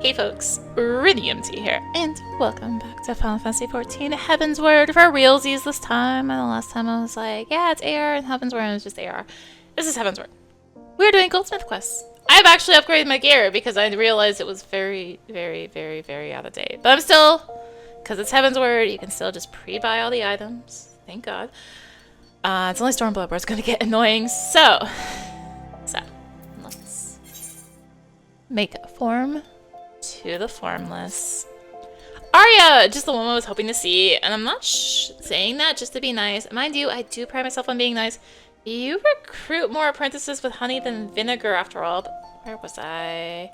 Hey folks, rinimt here, and welcome back to Final Fantasy XIV Heavensward for realsies this time. And the last time I was like, yeah, it's AR, and Heavensward is just AR. This is Heavensward. We're doing Goldsmith quests. I've actually upgraded my gear because I realized it was very out of date. But I'm still, because it's Heavensward, you can still just pre-buy all the items. Thank God. It's only Stormblood where it's going to get annoying, so let's make a form to the formless. Arya, just the woman I was hoping to see, and I'm not saying that just to be nice. Mind you, I do pride myself on being nice. You recruit more apprentices with honey than vinegar, after all. But where was I?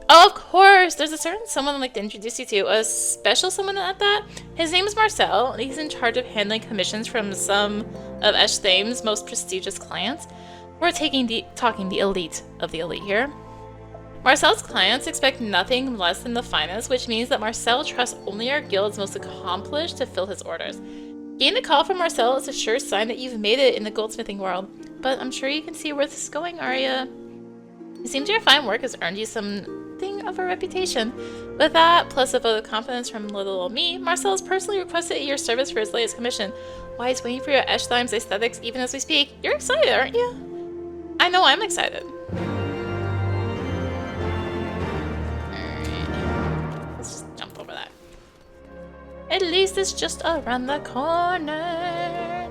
Oh, of course! There's a certain someone I'd like to introduce you to. A special someone at that. His name is Marcel, and he's in charge of handling commissions from some of Eshthaim's most prestigious clients. We're talking the elite of the elite here. Marcel's clients expect nothing less than the finest, which means that Marcel trusts only our guild's most accomplished to fill his orders. Getting a call from Marcel is a sure sign that you've made it in the goldsmithing world, but I'm sure you can see where this is going, Arya. It seems your fine work has earned you something of a reputation. With that, plus a vote of confidence from little old me, Marcel has personally requested your service for his latest commission. Why he's waiting for your Eshthaim's aesthetics even as we speak. You're excited, aren't you? I know I'm excited. At least it's just around the corner.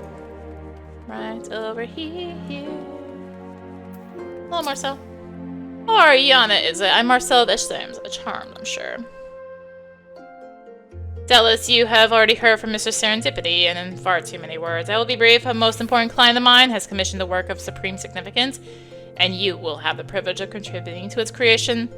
Right over here. Hello, Marcel. Oh, Ariana, is it? I'm Marcel of Eshthaim's. A charm, I'm sure. Doubtless you have already heard from Mr. Serendipity, and in far too many words. I will be brief. A most important client of mine has commissioned a work of supreme significance, and you will have the privilege of contributing to its creation.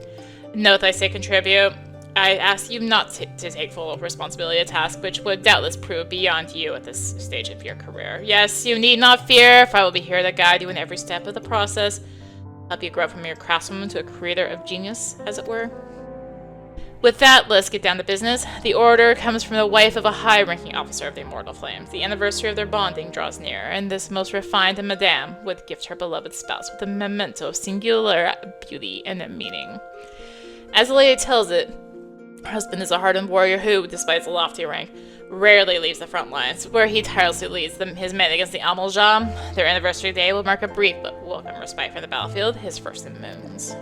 Note I say contribute. I ask you not to take full responsibility of a task which would doubtless prove beyond you at this stage of your career. Yes, you need not fear, for I will be here to guide you in every step of the process, help you grow from your craftswoman to a creator of genius, as it were. With that, let's get down to business. The order comes from the wife of a high-ranking officer of the Immortal Flames. The anniversary of their bonding draws near, and this most refined madame would gift her beloved spouse with a memento of singular beauty and meaning. As the lady tells it, her husband is a hardened warrior who, despite his lofty rank, rarely leaves the front lines, where he tirelessly leads his men against the Amalja. Their anniversary day will mark a brief but welcome respite from the battlefield, his first in moons.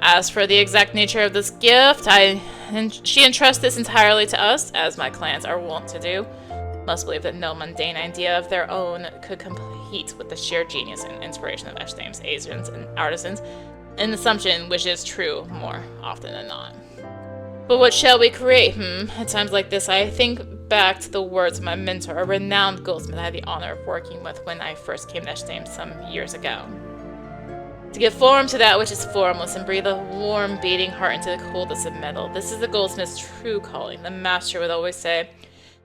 As for the exact nature of this gift, she entrusts this entirely to us, as my clans are wont to do. Must believe that no mundane idea of their own could compete with the sheer genius and inspiration of Eshthaim's agents and artisans, an assumption which is true more often than not. But what shall we create? At times like this, I think back to the words of my mentor, a renowned goldsmith I had the honor of working with when I first came to Eshthaim some years ago. To give form to that which is formless and breathe a warm, beating heart into the coldest of metal. This is the goldsmith's true calling, the master would always say.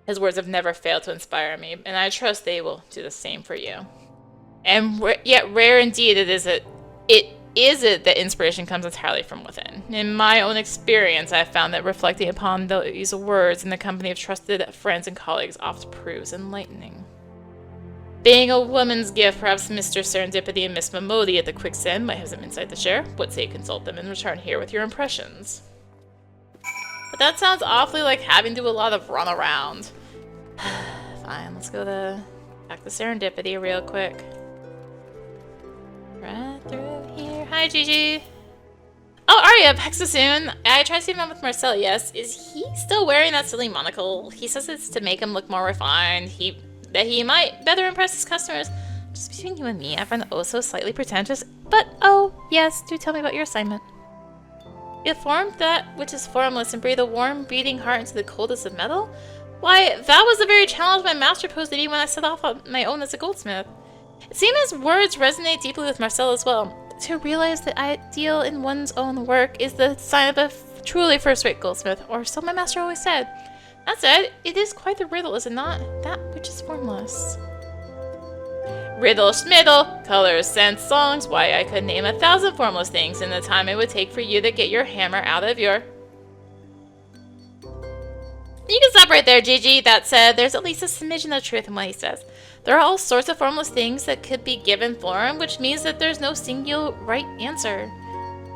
His words have never failed to inspire me, and I trust they will do the same for you. And yet rare indeed it is that inspiration comes entirely from within. In my own experience, I have found that reflecting upon these words in the company of trusted friends and colleagues oft proves enlightening. Being a woman's gift, perhaps Mr. Serendipity and Miss Momodi at the Quicksand might have some insight to share. What say you consult them and return here with your impressions? But that sounds awfully like having to do a lot of run around. Fine, let's go back to Serendipity real quick. Right through here. Hi, Gigi. Oh, Arya, back so soon. I tried to see him with Marcel, yes. Is he still wearing that silly monocle? He says it's to make him look more refined. That he might better impress his customers. Just between you and me, I find oh so slightly pretentious. But, oh, yes, do tell me about your assignment. You formed that which is formless and breathe a warm, beating heart into the coldest of metal? Why, that was the very challenge my master posed to me when I set off on my own as a goldsmith. It seems his words resonate deeply with Marcel as well. To realize the ideal in one's own work is the sign of a truly first-rate goldsmith, or so my master always said. That said, it is quite the riddle, is it not? That which is formless. Riddle, schmiddle, colors, scents, songs. Why, I could name 1,000 formless things in the time it would take for you to get your hammer out of your... You can stop right there, Gigi. That said, there's at least a smidgen of truth in what he says. There are all sorts of formless things that could be given form, which means that there's no single right answer.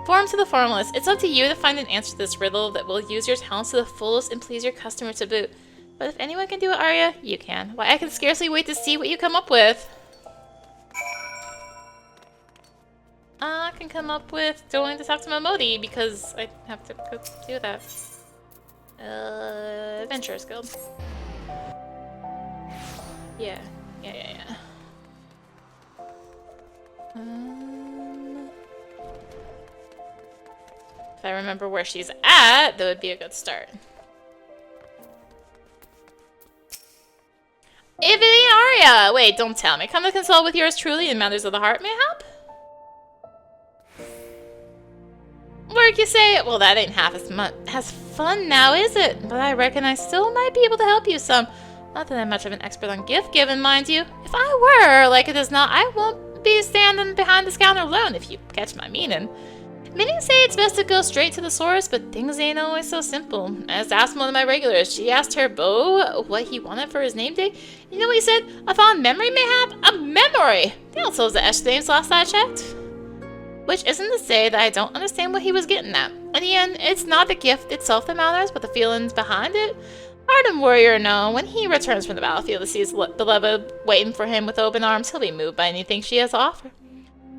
Form to the formless. It's up to you to find an answer to this riddle that will use your talents to the fullest and please your customer to boot. But if anyone can do it, Arya, you can. Why, I can scarcely wait to see what you come up with. I can come up with going to talk to Momodi because I have to go do that. Adventurers Guild. Yeah. If I remember where she's at, that would be a good start. Evening, Arya! Wait, don't tell me. Come to consult with yours truly in matters of the heart, mayhap? Work, you say? Well, that ain't half as fun now, is it? But I reckon I still might be able to help you some. Not that I'm much of an expert on gift-giving, mind you. If I were, like it is not, I won't be standing behind this counter alone, if you catch my meaning. Many say it's best to go straight to the source, but things ain't always so simple. I just asked one of my regulars. She asked her beau what he wanted for his name day. You know what he said? A fond memory, mayhap? A memory! They also was the Esh names last I checked. Which isn't to say that I don't understand what he was getting at. In the end, it's not the gift itself that matters, but the feelings behind it. Ardent warrior, no. When he returns from the battlefield to see his beloved waiting for him with open arms, he'll be moved by anything she has to offer.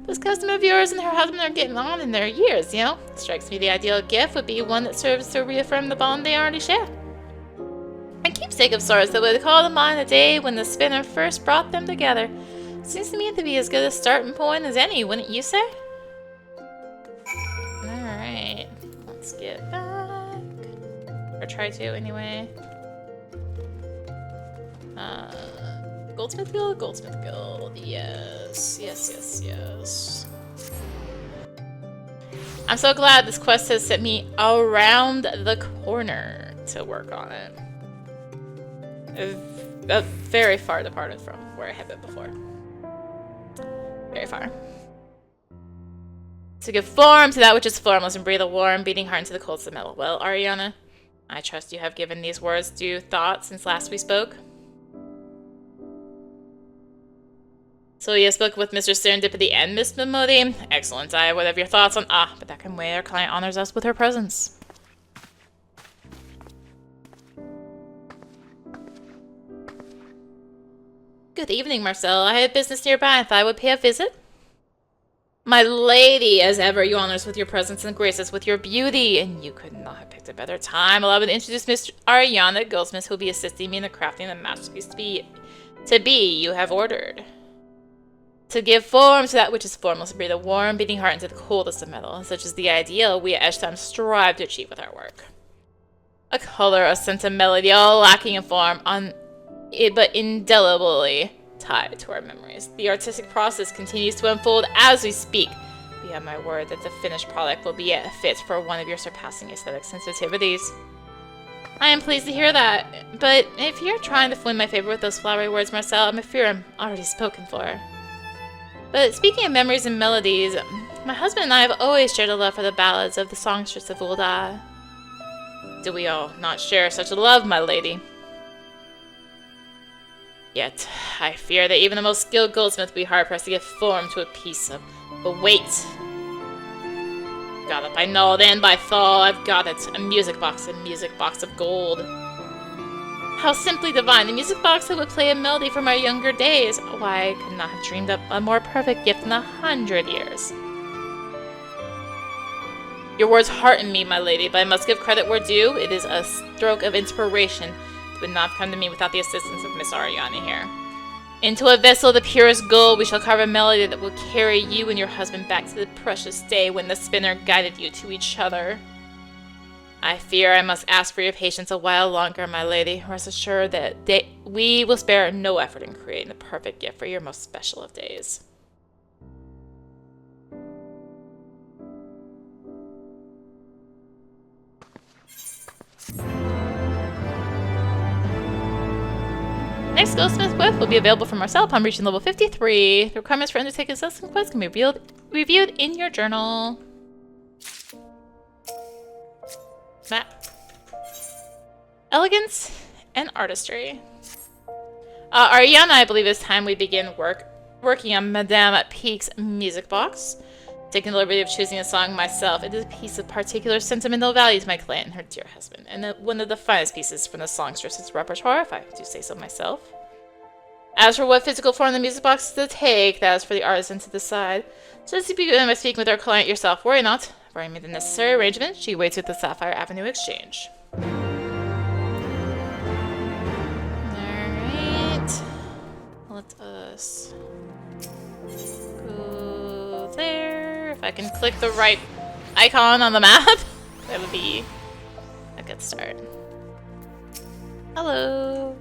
This customer of yours and her husband are getting on in their years, you know? It strikes me the ideal gift would be one that serves to reaffirm the bond they already share. A keepsake of sorts that would call to mind the day when the spinner first brought them together. Seems to me to be as good a starting point as any, wouldn't you say? Alright, let's get back. Or try to, anyway. Goldsmith Guild? Goldsmith Guild, yes. I'm so glad this quest has sent me around the corner to work on it. Very far departed from where I had been before. Very far. To give form to that which is formless and breathe a warm, beating heart into the coldest of metal. Well, Ariana, I trust you have given these words due thought since last we spoke. So you spoke with Mr. Serendipity and Miss Momodi? Excellent. I would have your thoughts on... but that can wait. Our client honors us with her presence. Good evening, Marcel. I had business nearby and thought I would pay a visit. My lady, as ever, you honor us with your presence and grace us with your beauty. And you could not have picked a better time. Allow me to introduce Miss Ariana Goldsmith, who will be assisting me in the crafting of the masterpiece to be you have ordered. To give form to that which is formless and breathe a warm, beating heart into the coldest of metal, such is the ideal we at Eshtam strive to achieve with our work. A color, a sense of melody, all lacking in form, but indelibly tied to our memories. The artistic process continues to unfold as we speak. You have my word that the finished product will be fit for one of your surpassing aesthetic sensitivities. I am pleased to hear that, but if you're trying to win my favor with those flowery words, Marcel, I'm afraid I'm already spoken for. But speaking of memories and melodies, my husband and I have always shared a love for the ballads of the songstress of Ul'dah. Do we all not share such a love, my lady? Yet, I fear that even the most skilled goldsmith will be hard-pressed to give form to a piece of... But wait! Got it by Nald and by Thal, I've got it. A music box of gold. How simply divine, a music box that would play a melody from our younger days. Why, I could not have dreamed up a more perfect gift in 100 years. Your words hearten me, my lady, but I must give credit where due. It is a stroke of inspiration that would not have come to me without the assistance of Miss Ariana here. Into a vessel of the purest gold we shall carve a melody that will carry you and your husband back to the precious day when the spinner guided you to each other. I fear I must ask for your patience a while longer, my lady. Rest assured that we will spare no effort in creating the perfect gift for your most special of days. Next Goldsmith quest will be available from Marcel upon reaching level 53. The requirements for undertaking this quest can be reviewed in your journal. Map. Elegance and artistry. Ariana, I believe it's time we begin working on Madame Peak's music box. Taking the liberty of choosing a song myself, it is a piece of particular sentimental value to my client and her dear husband, and one of the finest pieces from the songstress's repertoire, if I do say so myself. As for what physical form the music box is to take, that is for the artisan to decide. So as you begin by speaking with our client yourself, worry not. For I made the necessary arrangement, she waits at the Sapphire Avenue Exchange. Alright. Let us go there. If I can click the right icon on the map, that would be a good start. Hello.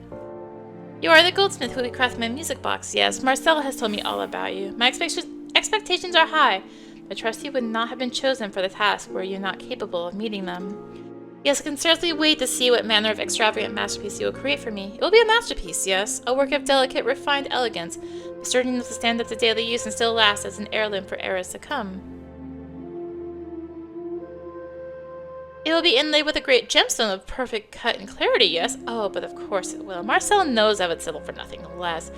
You are the goldsmith who will craft my music box. Yes, Marcel has told me all about you. My expectations are high. I trust you would not have been chosen for the task were you not capable of meeting them. Yes, I can scarcely wait to see what manner of extravagant masterpiece you will create for me. It will be a masterpiece, yes, a work of delicate, refined elegance, certain enough to stand up to daily use and still last as an heirloom for eras to come. It will be inlaid with a great gemstone of perfect cut and clarity, yes? Oh, but of course it will. Marcel knows I would settle for nothing less.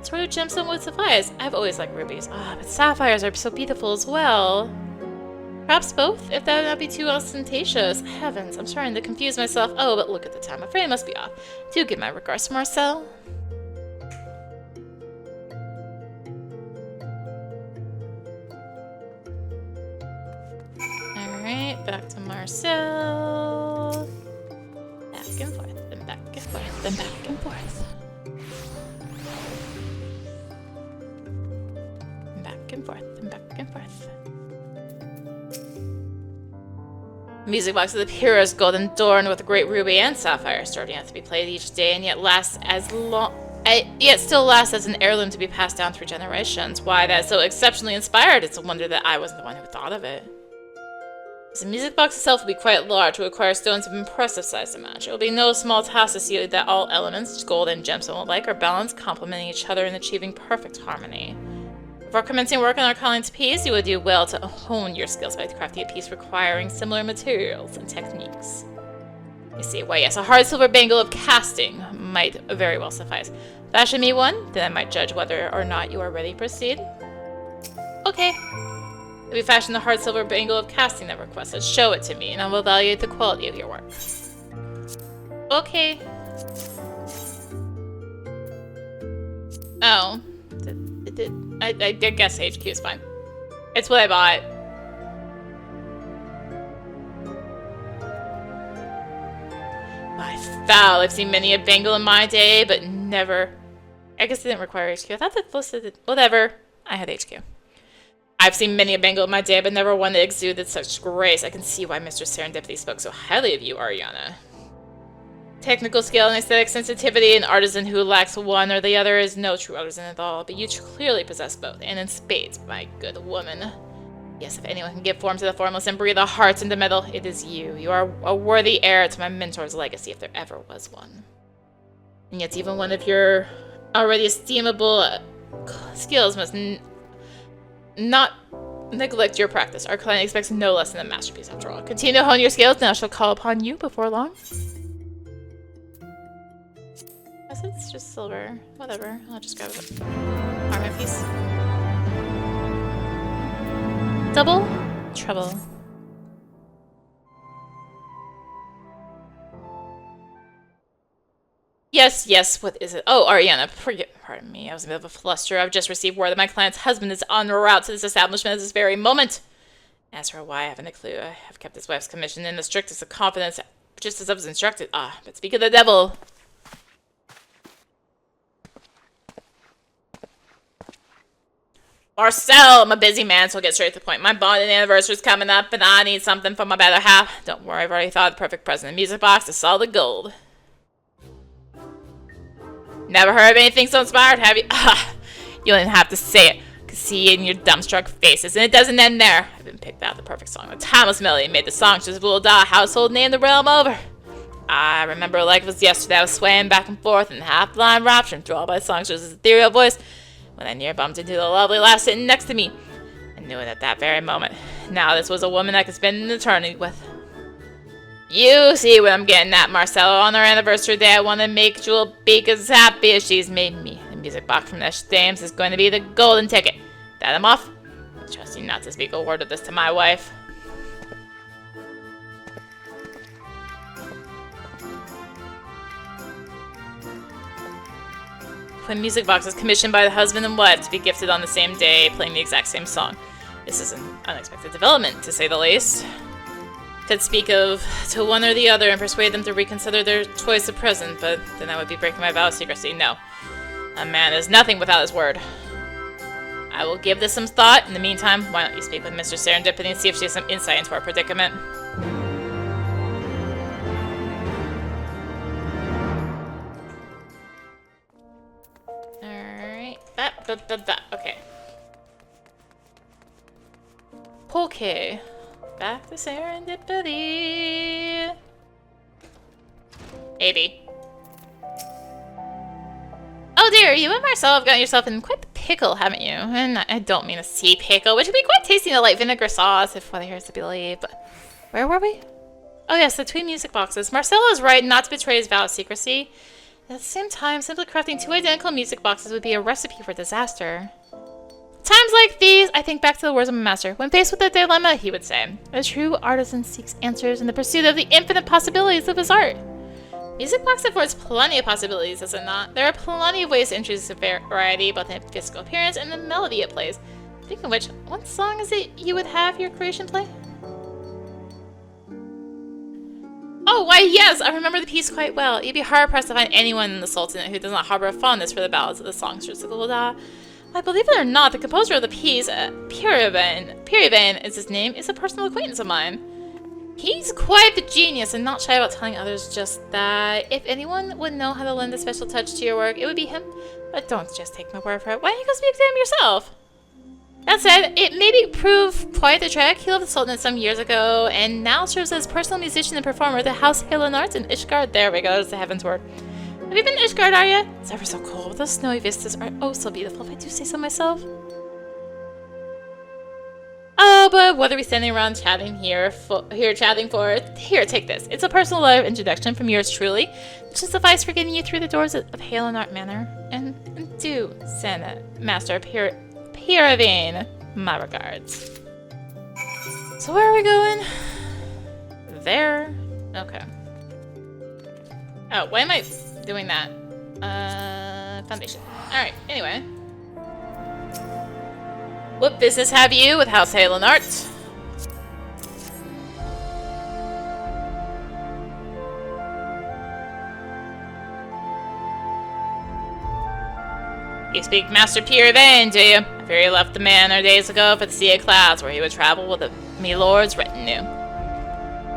A sort of gemstone would suffice. I've always liked rubies. Ah, but sapphires are so beautiful as well. Perhaps both, if that would not be too ostentatious. Heavens, I'm starting to confuse myself. Oh, but look at the time. I'm afraid I must be off. Do give my regards to Marcel. Alright, back to Marcel. Back and forth, then back and forth, then back and forth. Back and forth, and back and forth. The music box of the purest gold adorned with a great ruby and sapphire, starting out to be played each day, and yet still lasts as an heirloom to be passed down through generations. Why, that's so exceptionally inspired. It's a wonder that I wasn't the one who thought of it. The music box itself will be quite large, will require stones of impressive size to match. It will be no small task to see that all elements, gold and gemstone alike, are balanced, complementing each other and achieving perfect harmony. Before commencing work on our client's piece, you would do well to hone your skills by crafting a piece requiring similar materials and techniques. You see, why yes, a hard silver bangle of casting might very well suffice. Fashion me one, then I might judge whether or not you are ready to proceed. Okay. If you fashion the hard silver bangle of casting that requested, show it to me, and I will evaluate the quality of your work. Okay. Oh. I guess HQ is fine. It's what I bought. My foul, I've seen many a bangle in my day, but never... I guess it didn't require HQ. I thought that listed... Whatever. I had HQ. I've seen many a bangle in my day, but never one that exuded such grace. I can see why Mr. Serendipity spoke so highly of you, Ariana. Technical skill and aesthetic sensitivity, an artisan who lacks one or the other is no true artisan at all, but you clearly possess both, and in spades, my good woman. Yes, if anyone can give form to the formless and breathe a heart into metal, it is you. You are a worthy heir to my mentor's legacy, if there ever was one. And yet even one of your already estimable skills must not neglect your practice. Our client expects no less than a masterpiece after all. Continue to hone your skills, and I shall call upon you before long. Guess it's just silver. Whatever. I'll just grab it. Armor piece. Double trouble. Yes, what is it? Oh, Ariana, pardon me, I was in a bit of a fluster. I've just received word that my client's husband is en route to this establishment at this very moment. As for why, I haven't a clue. I have kept his wife's commission in the strictest of confidence, just as I was instructed. Ah, but speak of the devil. Marcel, I'm a busy man, so I'll get straight to the point. My bonding anniversary's coming up, and I need something for my better half. Don't worry, I've already thought of the perfect present. A music box is solid gold. Never heard of anything so inspired, have you? You don't even have to say it. I can see it in your dumbstruck faces, and it doesn't end there. I've been picked out the perfect song. A timeless melody made the songstress will die, household name the realm over. I remember like it was yesterday. I was swaying back and forth in half-blind rapture, enthralled by the songstress's ethereal voice, when I near bumped into the lovely lass sitting next to me. I knew it at that very moment. Now this was a woman I could spend an eternity with. You see what I'm getting at, Marcella. On our anniversary day, I want to make Jewel Beak as happy as she's made me. The music box from Nesh Dames is going to be the golden ticket. That I'm off. Trust you not to speak a word of this to my wife. When music box is commissioned by the husband and wife to be gifted on the same day, playing the exact same song. This is an unexpected development, to say the least. Could speak of to one or the other and persuade them to reconsider their choice of present, but then I would be breaking my vow of secrecy. No. A man is nothing without his word. I will give this some thought. In the meantime, why don't you speak with Mr. Serendipity and see if she has some insight into our predicament. Alright. Okay. Okay. Back to Serendipity. 80. Oh dear, you and Marcel have gotten yourself in quite the pickle, haven't you? And I don't mean a sea pickle, which would be quite tasty in a light vinegar sauce, if one hears to believe. But where were we? Oh yes, the two music boxes. Marcel is right not to betray his vow of secrecy. At the same time, simply crafting two identical music boxes would be a recipe for disaster. Times like these, I think back to the words of my master. When faced with a dilemma, he would say, a true artisan seeks answers in the pursuit of the infinite possibilities of his art. Music box affords plenty of possibilities, does it not? There are plenty of ways to introduce a variety, both in physical appearance and the melody it plays. Speaking of which, what song is it you would have your creation play? Oh, why yes, I remember the piece quite well. You'd be hard-pressed to find anyone in the Sultanate who does not harbor a fondness for the ballads of the songstress of Ul'dah. I believe it or not, the composer of the piece, Pirivan is his name, is a personal acquaintance of mine. He's quite the genius and not shy about telling others just that. If anyone would know how to lend a special touch to your work, it would be him. But don't just take my word for it. Why don't you go speak to him yourself? That said, it maybe proved quite the trick. He left the Sultanate some years ago and now serves as personal musician and performer at the House Helenart in Ishgard. There we go, that's the Heavensward. Have you been to Ishgard, Arya? It's ever so cold. Those snowy vistas are oh so beautiful, if I do say so myself. Oh, but what are we standing around chatting here for? Here, take this. It's a personal letter of introduction from yours truly, which should suffice for getting you through the doors of Helenart Manor. And do send Master Piravane my regards. So where are we going? There. Okay. Oh, why am I doing that? Foundation. Alright, anyway. What business have you with House Helenart? You speak Master Piravane, do you? I fear he left the manor days ago for the Sea of Clouds, where he would travel with me lord's retinue.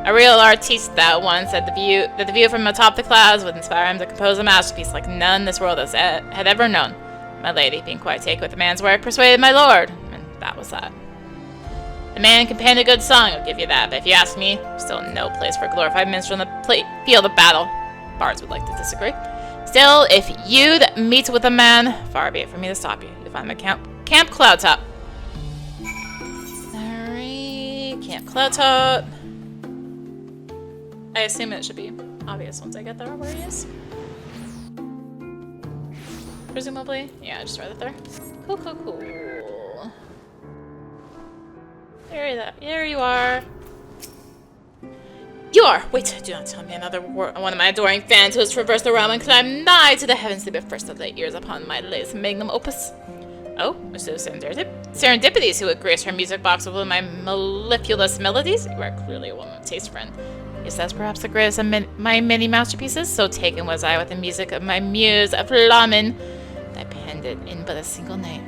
A real artiste, that one, said the view from atop the clouds would inspire him to compose a masterpiece like none this world had ever known. My lady, being quite taken with the man's work, persuaded my lord, and that was that. The man can pen a good song, I'll give you that, but if you ask me, there's still no place for a glorified minstrel in the field of battle. Bards would like to disagree. Still, if you'd meet with a man, far be it from me to stop you. You'll find him at Camp Cloudtop. Alright, Camp Cloudtop. I assume it should be obvious once I get there where he is. Presumably. Yeah, just right there. Cool, cool, cool. There you are. You are! Wait, do not tell me another word. One of my adoring fans who has traversed the realm and climbed nigh to the heavens to be first of late years upon my latest magnum opus. Oh, Mr. Serendipities, who would grace her music box with one of my mellifluous melodies. You are clearly a woman of taste, friend. Yes, that's perhaps the greatest of my many masterpieces. So taken was I with the music of my muse, of Flamen. I penned it in but a single night.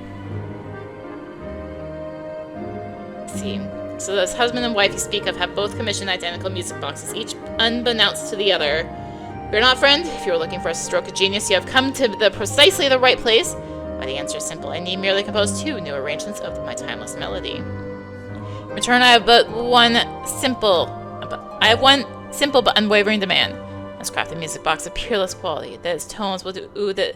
See, so this husband and wife you speak of have both commissioned identical music boxes, each unbeknownst to the other. Fear not, friend. If you are looking for a stroke of genius, you have come to precisely the right place. Why, the answer is simple. I need merely compose two new arrangements of my timeless melody. In return, I have one simple but unwavering demand. I must craft a music box of peerless quality, that its tones will do the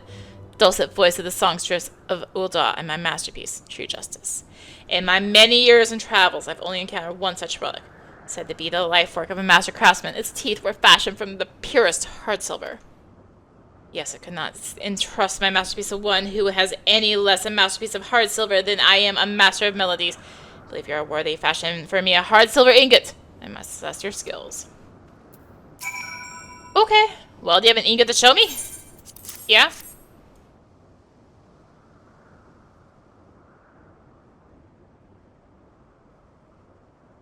dulcet voice of the songstress of Ul'dah and my masterpiece, True Justice. In my many years in travels, I've only encountered one such relic, said to be the life work of a master craftsman. Its teeth were fashioned from the purest hard silver. Yes, I could not entrust my masterpiece to one who has any less a masterpiece of hard silver than I am a master of melodies. I believe you're a worthy fashion for me a hard silver ingot. I must assess your skills. Okay. Well, do you have an ingot to show me? Yeah?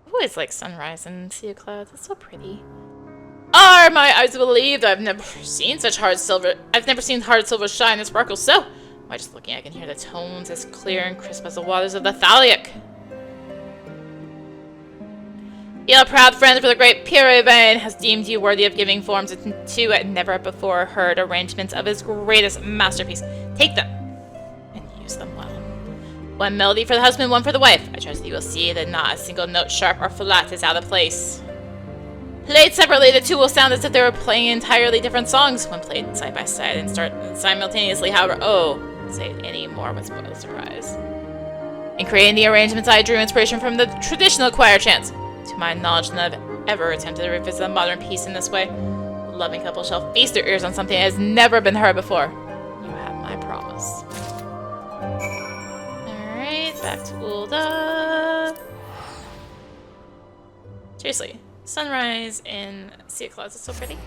I've always liked sunrise and sea of clouds. It's so pretty. Are my eyes believed? I've never seen such hard silver. I've never seen hard silver shine and sparkle so. By just looking, I can hear the tones as clear and crisp as the waters of the Thaliac. Your proud friend for the great Pierre has deemed you worthy of giving forms to never before heard arrangements of his greatest masterpiece. Take them and use them well. One melody for the husband, one for the wife. I trust you will see that not a single note, sharp or flat, is out of place. Played separately, the two will sound as if they were playing entirely different songs. When played side by side and start simultaneously, however, say any more would spoil the surprise. In creating the arrangements, I drew inspiration from the traditional choir chants. To my knowledge, none have ever attempted to revisit a modern piece in this way. A loving couple shall feast their ears on something that has never been heard before. You have my promise. Alright, back to Ulda. Seriously, sunrise in Sea of Clouds is so pretty.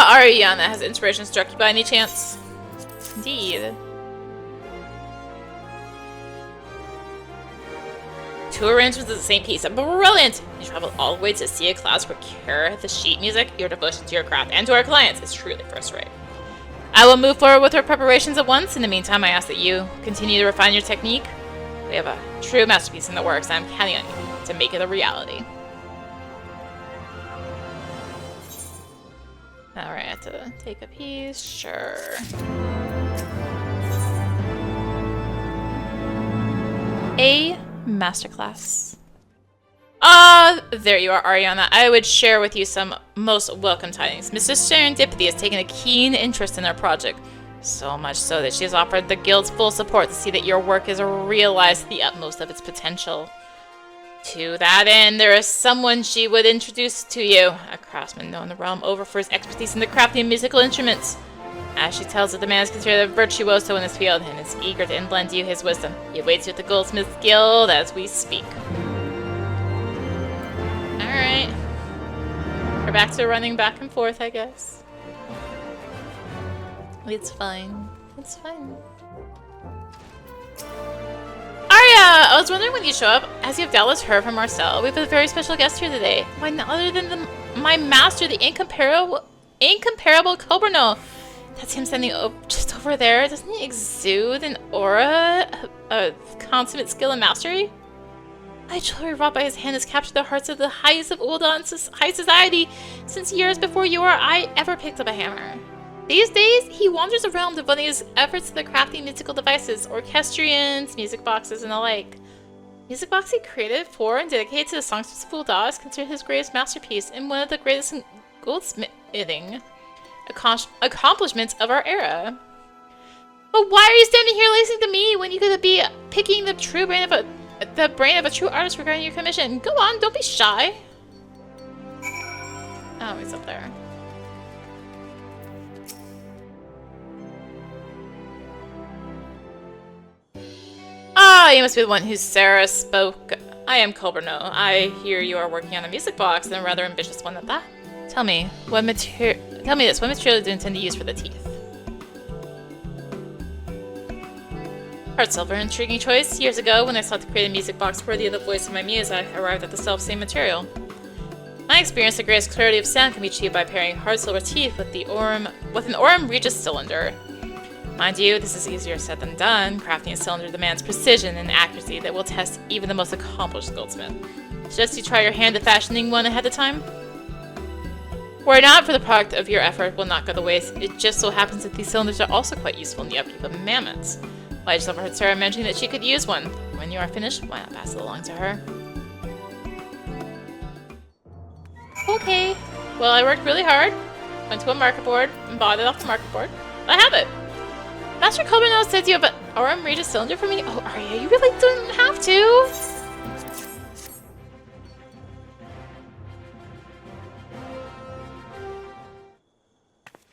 Ariana, has inspiration struck you by any chance? Indeed. Two arrangements of the same piece. Brilliant! You traveled all the way to Sea of Clouds to procure the sheet music. Your devotion to your craft and to our clients is truly first rate. I will move forward with our preparations at once. In the meantime, I ask that you continue to refine your technique. We have a true masterpiece in the works, and I'm counting on you to make it a reality. Alright, I have to take a piece. Sure. A masterclass. There you are, Ariana. I would share with you some most welcome tidings. Mr. Serendipity has taken a keen interest in our project. So much so that she has offered the Guild's full support to see that your work is realized to the utmost of its potential. To that end, there is someone she would introduce to you, a craftsman known the realm over for his expertise in the crafting of musical instruments. As she tells it, the man is considered a virtuoso in this field and is eager to lend you his wisdom. He awaits you at the Goldsmith Guild as we speak. Alright. We're back to running back and forth, I guess. It's fine. It's fine. Arya! I was wondering when you show up, as you have doubtless heard from Marcel, we have a very special guest here today. Why, none other than my master, the incomparable Coburno. That's him standing just over there. Doesn't he exude an aura of consummate skill and mastery? My jewelry wrought by his hand has captured the hearts of the highest of Uldan's high society since years before you or I ever picked up a hammer. These days, he wanders around devoting his efforts to the crafting musical devices, orchestrions, music boxes, and the like. Music box he created for and dedicated to the songstress of Ulda is considered his greatest masterpiece and one of the greatest in goldsmithing accomplishments of our era. But why are you standing here listening to me when you could be picking the brain of a true artist regarding your commission? Go on, don't be shy. Oh, he's up there. Ah, you must be the one who Sarah spoke. I am Coburno. I hear you are working on a music box, and a rather ambitious one at that. Tell me, what material do you intend to use for the teeth? Hard silver, intriguing choice. Years ago, when I sought to create a music box worthy of the voice of my muse, I arrived at the self-same material. My experience, the greatest clarity of sound can be achieved by pairing hard silver teeth with an Aurum Regis cylinder. Mind you, this is easier said than done. Crafting a cylinder demands precision and accuracy that will test even the most accomplished goldsmith. Suggest you try your hand at fashioning one ahead of time? Were it not for the product of your effort will not go to waste, it just so happens that these cylinders are also quite useful in the upkeep of mammoths. I just overheard Sarah mentioning that she could use one. When you are finished, why not pass it along to her? Okay. Well, I worked really hard, went to a market board, and bought it off the market board. I have it. Master Colburn said you have an RM Regis cylinder for me? Oh, Arya, you really didn't have to.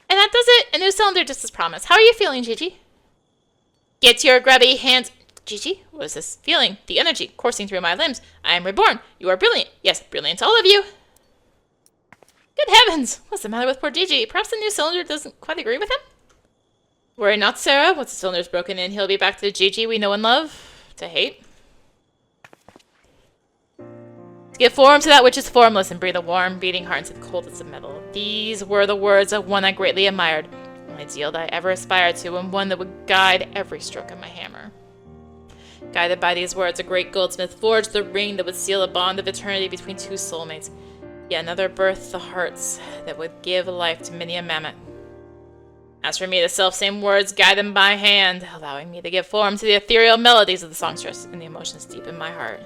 And that does it. A new cylinder just as promised. How are you feeling, Gigi? Get your grubby hands... Gigi, what is this feeling? The energy coursing through my limbs. I am reborn. You are brilliant. Yes, brilliant all of you. Good heavens! What's the matter with poor Gigi? Perhaps the new cylinder doesn't quite agree with him? Worry not, Sarah. Once the cylinder's broken in, he'll be back to the Gigi we know and love. To hate. To give form to that which is formless and breathe a warm, beating heart into the coldest of metal. These were the words of one I greatly admired. An ideal that I ever aspired to, and one that would guide every stroke of my hammer. Guided by these words, a great goldsmith forged the ring that would seal a bond of eternity between two soulmates. Yet another birthed the hearts that would give life to many a mammoth. As for me, the selfsame words guided my hand, allowing me to give form to the ethereal melodies of the songstress and the emotions deep in my heart.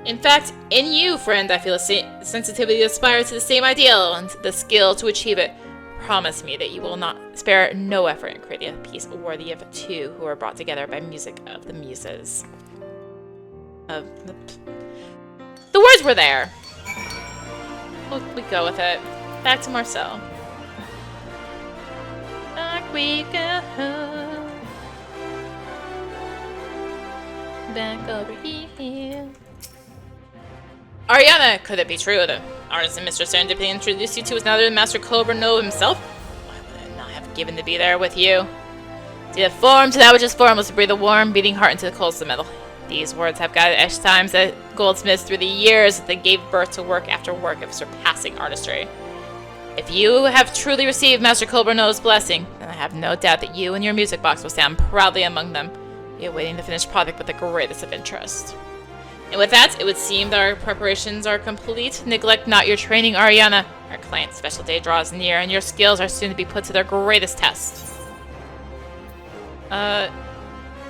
In fact, in you, friend, I feel a sensitivity to aspire to the same ideal and the skill to achieve it. Promise me that you will not spare no effort in creating a piece worthy of two who are brought together by music of the muses. The words were there. We go with it. Back to Marcel. Back we go. Back over here. Ariana, could it be true? The artist and Mr. Serendipity introduced you to was another Master Colburno himself? Why would I not have given to be there with you? To give form to that which is formless, to breathe a warm, beating heart into the coldest of metal. These words have guided X times at goldsmiths through the years that they gave birth to work after work of surpassing artistry. If you have truly received Master Colburno's blessing, then I have no doubt that you and your music box will stand proudly among them, awaiting the finished product with the greatest of interest. And with that, it would seem that our preparations are complete. Neglect not your training, Ariana. Our client's special day draws near, and your skills are soon to be put to their greatest test.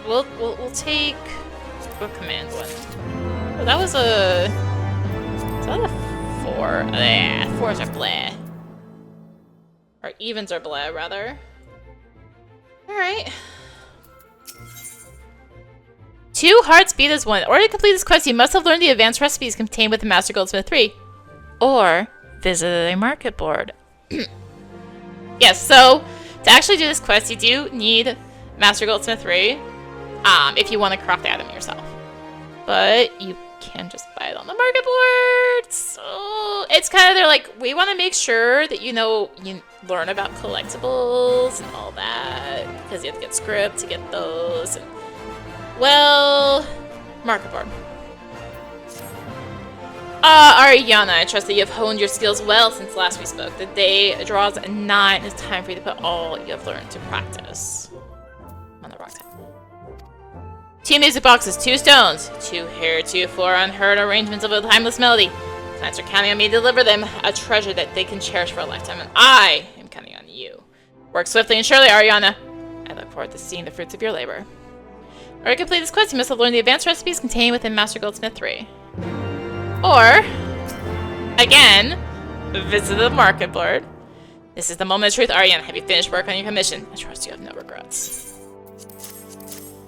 We'll take a command one. Oh, that was a... Is that a 4? Yeah, 4s are bleh. Or evens are bleh, rather. Alright. 2 hearts beat as 1. In order to complete this quest, you must have learned the advanced recipes contained within Master Goldsmith 3. Or visited a market board. Yes, so to actually do this quest, you do need Master Goldsmith 3 if you want to craft the item yourself. But you can just buy it on the market board. So it's kind of, they're like, we want to make sure that you learn about collectibles and all that. Because you have to get script to get those. And, well, market board. Ariana, I trust that you have honed your skills well since last we spoke. The day draws nigh, and it's time for you to put all you have learned to practice. On the rock type. 2 music boxes, 2 stones, 2 heretofore unheard arrangements of a timeless melody. Clients are counting on me to deliver them a treasure that they can cherish for a lifetime, and I am counting on you. Work swiftly and surely, Ariana. I look forward to seeing the fruits of your labor. In order to complete this quest, you must have learned the advanced recipes contained within Master Goldsmith 3. Or, again, visit the market board. This is the moment of truth, Ariana. Have you finished work on your commission? I trust you have no regrets.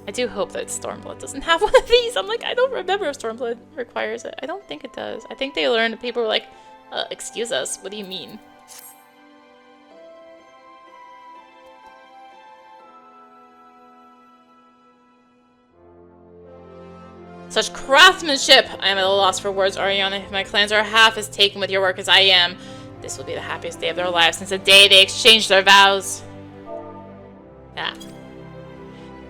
I do hope that Stormblood doesn't have one of these. I'm like, I don't remember if Stormblood requires it. I don't think it does. I think they learned, people were like, excuse us, what do you mean? Such craftsmanship! I am at a loss for words, Ariana. If my clans are half as taken with your work as I am, this will be the happiest day of their lives since the day they exchanged their vows. Ah.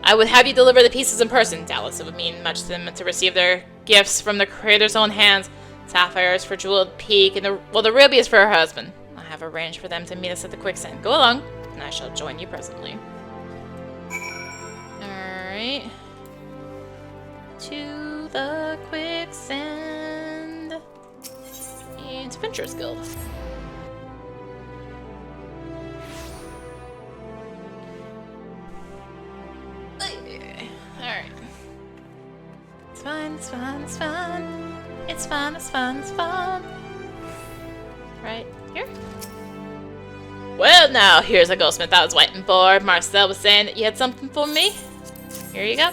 I would have you deliver the pieces in person. Doubtless it would mean much to them to receive their gifts from the creator's own hands. Sapphires for Jeweled Peak, and the ruby is for her husband. I have arranged for them to meet us at the quicksand. Go along, and I shall join you presently. the quicksand. And Adventurers Guild. Alright. It's fine, it's fine, it's fine. It's fine, it's fine, it's fine. Right here? Well, now, here's a goldsmith I was waiting for. Marcel was saying that you had something for me. Here you go.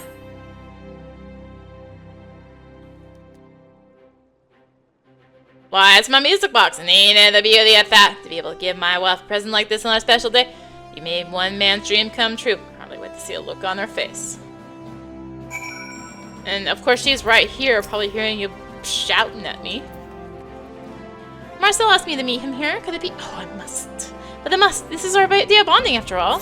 Why, it's my music box, and ain't it the beauty of that? To be able to give my wife a present like this on our special day, you made one man's dream come true. Hardly wait to see a look on her face. And of course she's right here, probably hearing you shouting at me. Marcel asked me to meet him here. Could it be? Oh, I must. But I must. This is our day of bonding, after all.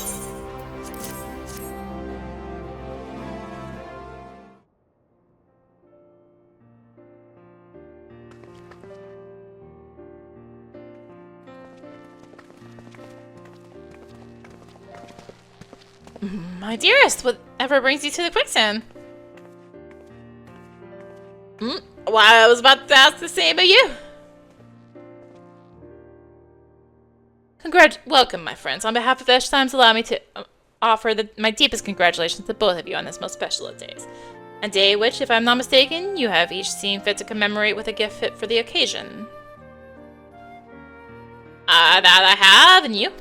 My dearest, whatever brings you to the quicksand? Why, I was about to ask the same of you. Welcome, my friends. On behalf of Esh Times, allow me to offer my deepest congratulations to both of you on this most special of days. A day which, if I'm not mistaken, you have each seen fit to commemorate with a gift fit for the occasion. That I have, and you?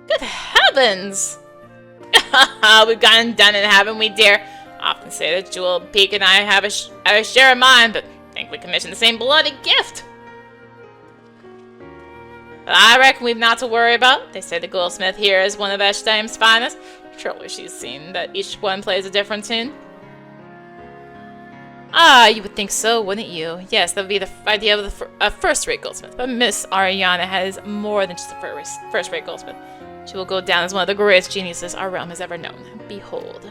Good heavens! We've gotten done it, haven't we, dear? I often say that Jewel, Peak, and I have a share of mine, but I think we commissioned the same bloody gift. But I reckon we've not to worry about. They say the goldsmith here is one of Eshtime's finest. Surely she's seen that each one plays a different tune. Ah, you would think so, wouldn't you? Yes, that would be the idea of a first-rate goldsmith. But Miss Ariana has more than just a first-rate goldsmith. She will go down as one of the greatest geniuses our realm has ever known. Behold.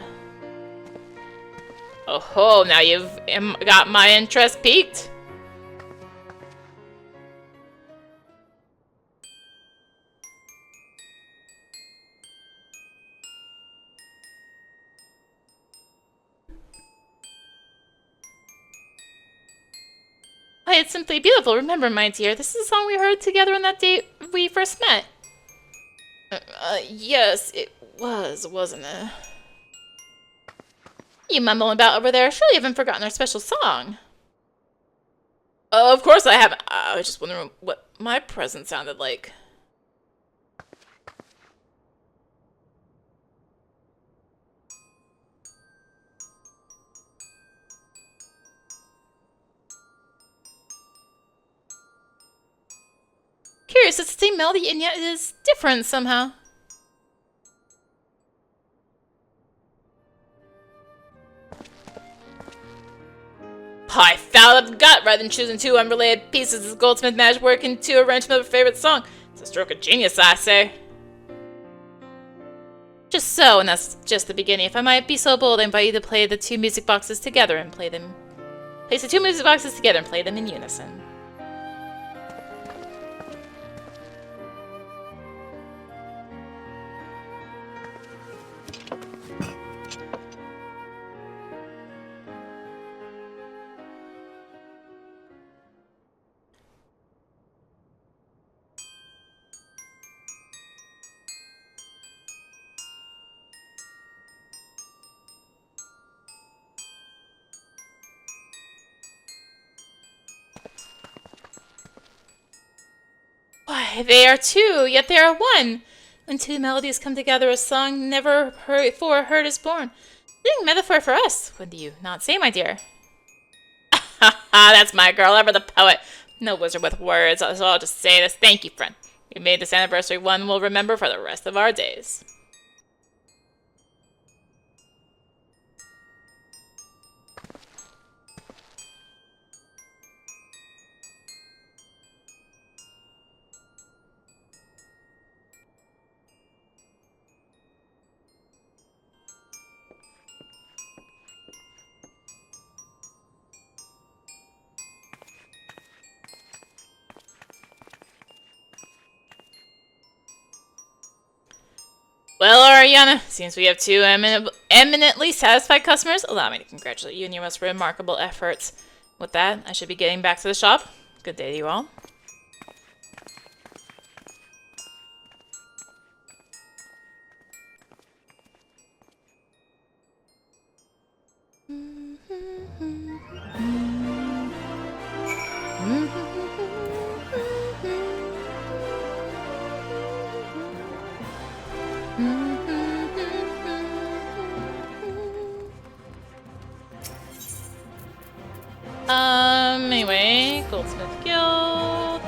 Oh ho, now you've got my interest piqued. Why, it's simply beautiful. Remember, my dear, this is a song we heard together on that day we first met. Yes, it was, wasn't it? You mumbling about over there? Surely you haven't forgotten our special song. Of course I haven't. I was just wondering what my present sounded like. Curious, it's the same melody and yet it is different somehow. I foul up the gut rather than choosing two unrelated pieces of goldsmith magic work into arrangement of a favorite song. It's a stroke of genius, I say. Just so, and that's just the beginning. If I might be so bold, I invite you to play the two music boxes together and play them. Place the two music boxes together and play them in unison. Why, they are two, yet they are one. When two melodies come together, a song never before heard is born. Fitting metaphor for us, would you not say, my dear? Ha ha, that's my girl, ever the poet. No wizard with words, so I'll just say this. Thank you, friend. You made this anniversary one we'll remember for the rest of our days. Well, Ariana, seems we have two eminently satisfied customers. Allow me to congratulate you on your most remarkable efforts. With that, I should be getting back to the shop. Good day to you all. Anyway, Goldsmith Guild.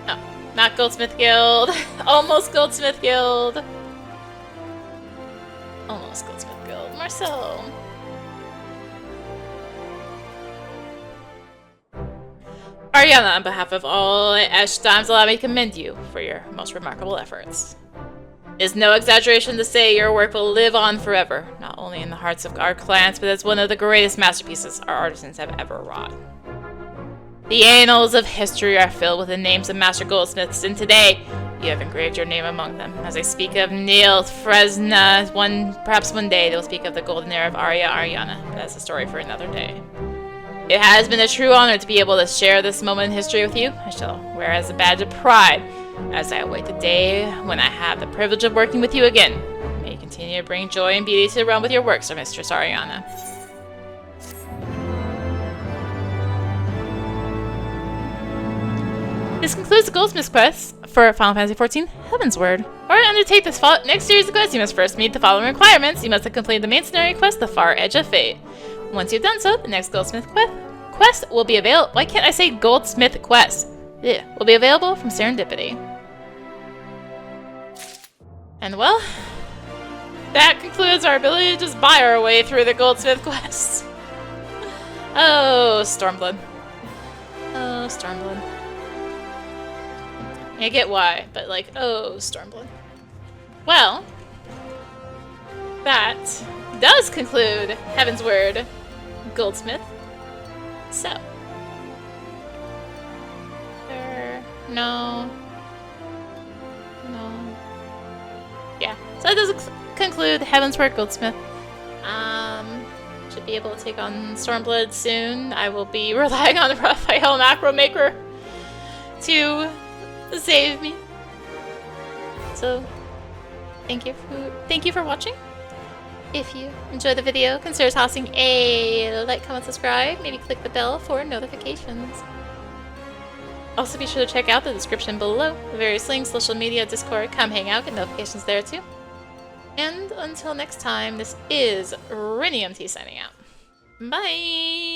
No, not Goldsmith Guild. Almost Goldsmith Guild. Almost Goldsmith Guild. Marcel. Ariana, on behalf of all Ashtimes, allow me to commend you for your most remarkable efforts. It is no exaggeration to say your work will live on forever, not only in the hearts of our clients, but as one of the greatest masterpieces our artisans have ever wrought. The annals of history are filled with the names of master goldsmiths, and today you have engraved your name among them. As I speak of Neil Fresna, perhaps one day they'll speak of the golden era of Ariana, but that's a story for another day. It has been a true honor to be able to share this moment in history with you. I shall wear as a badge of pride as I await the day when I have the privilege of working with you again. May you continue to bring joy and beauty to the realm with your works, Mistress Ariana. This concludes the Goldsmith's quest for Final Fantasy XIV Heavensward. Or undertake this next series of quests, you must first meet the following requirements. You must have completed the main scenario quest, The Far Edge of Fate. Once you've done so, the next Goldsmith quest will be available. Why can't I say Goldsmith quest? Yeah, will be available from Serendipity. And well, that concludes our ability to just buy our way through the Goldsmith quests. Oh, Stormblood. Oh, Stormblood. I get why, but like, oh, Stormblood. Well, that does conclude Heavensward Goldsmith. So. No. Yeah. So that does conclude Heavensward Goldsmith. Should be able to take on Stormblood soon. I will be relying on Raphael Macro Maker to save me. So, thank you for watching. If you enjoyed the video, consider tossing a like, comment, subscribe. Maybe click the bell for notifications. Also, be sure to check out the description below. The various links, social media, Discord. Come hang out, get notifications there too. And until next time, this is rinimt signing out. Bye!